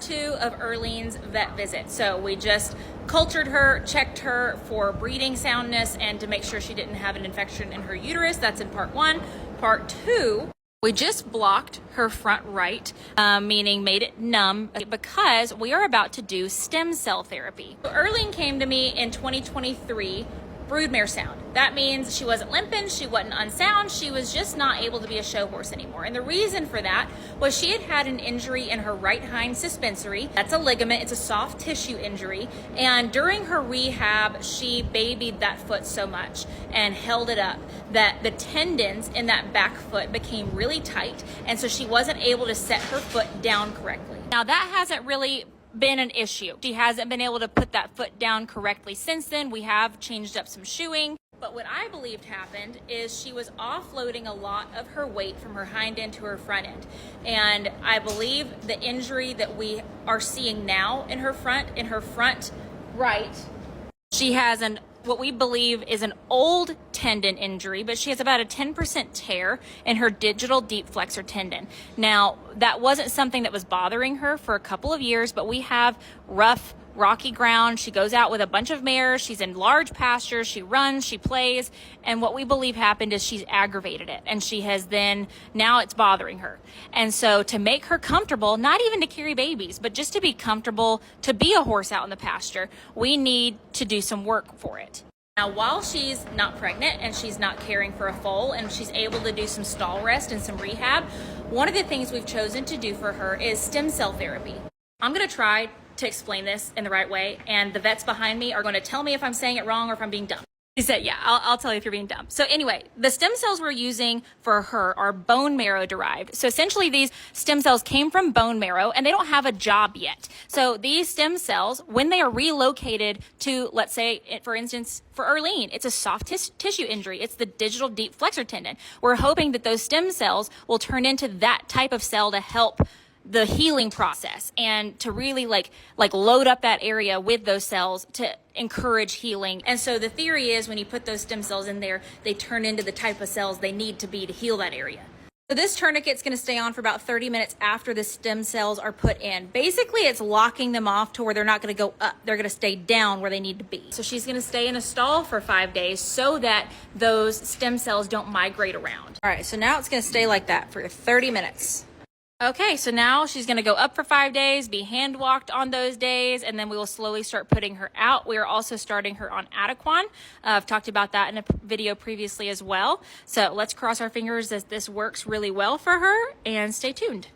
part 2 of Erlene's vet visit. So we just cultured her, checked her for breeding soundness and to make sure she didn't have an infection in her uterus. That's in part 1. Part 2, we just blocked her front right, meaning made it numb, because we are about to do stem cell therapy. So Erlene came to me in 2023, broodmare sound. That means she wasn't limping, she wasn't unsound, she was just not able to be a show horse anymore. And the reason for that was she had had an injury in her right hind suspensory. That's a ligament, it's a soft tissue injury. And during her rehab, she babied that foot so much and held it up that the tendons in that back foot became really tight. And so she wasn't able to set her foot down correctly. Now that hasn't really been an issue. She hasn't been able to put that foot down correctly since then. We have changed up some shoeing. But what I believed happened is she was offloading a lot of her weight from her hind end to her front end. And I believe the injury that we are seeing now in her front right, she has what we believe is an old tendon injury, but she has about a 10% tear in her digital deep flexor tendon. Now, that wasn't something that was bothering her for a couple of years, but we have rough, rocky ground. She goes out with a bunch of mares. She's in large pastures. She runs, she plays. And what we believe happened is she's aggravated it. And she has now it's bothering her. And so to make her comfortable, not even to carry babies, but just to be comfortable to be a horse out in the pasture, we need to do some work for it. Now, while she's not pregnant and she's not caring for a foal and she's able to do some stall rest and some rehab, one of the things we've chosen to do for her is stem cell therapy. I'm going to try to explain this in the right way, and the vets behind me are going to tell me if I'm saying it wrong or if I'm being dumb. He said, yeah, I'll tell you if you're being dumb. So anyway, the stem cells we're using for her are bone marrow derived. So essentially these stem cells came from bone marrow and they don't have a job yet. So these stem cells, when they are relocated to, let's say, for instance, for Erlene, it's a soft tissue injury. It's the digital deep flexor tendon. We're hoping that those stem cells will turn into that type of cell to help the healing process and to really like load up that area with those cells to encourage healing. And so the theory is when you put those stem cells in there, they turn into the type of cells they need to be to heal that area. So this tourniquet's going to stay on for about 30 minutes after the stem cells are put in. Basically, it's locking them off to where they're not going to go up. They're going to stay down where they need to be. So she's going to stay in a stall for 5 days so that those stem cells don't migrate around. All right, so now it's going to stay like that for 30 minutes. Okay, so now she's going to go up for 5 days, be hand walked on those days, and then we will slowly start putting her out. We are also starting her on Adequan. I've talked about that in a video previously as well. So let's cross our fingers that this works really well for her, and stay tuned.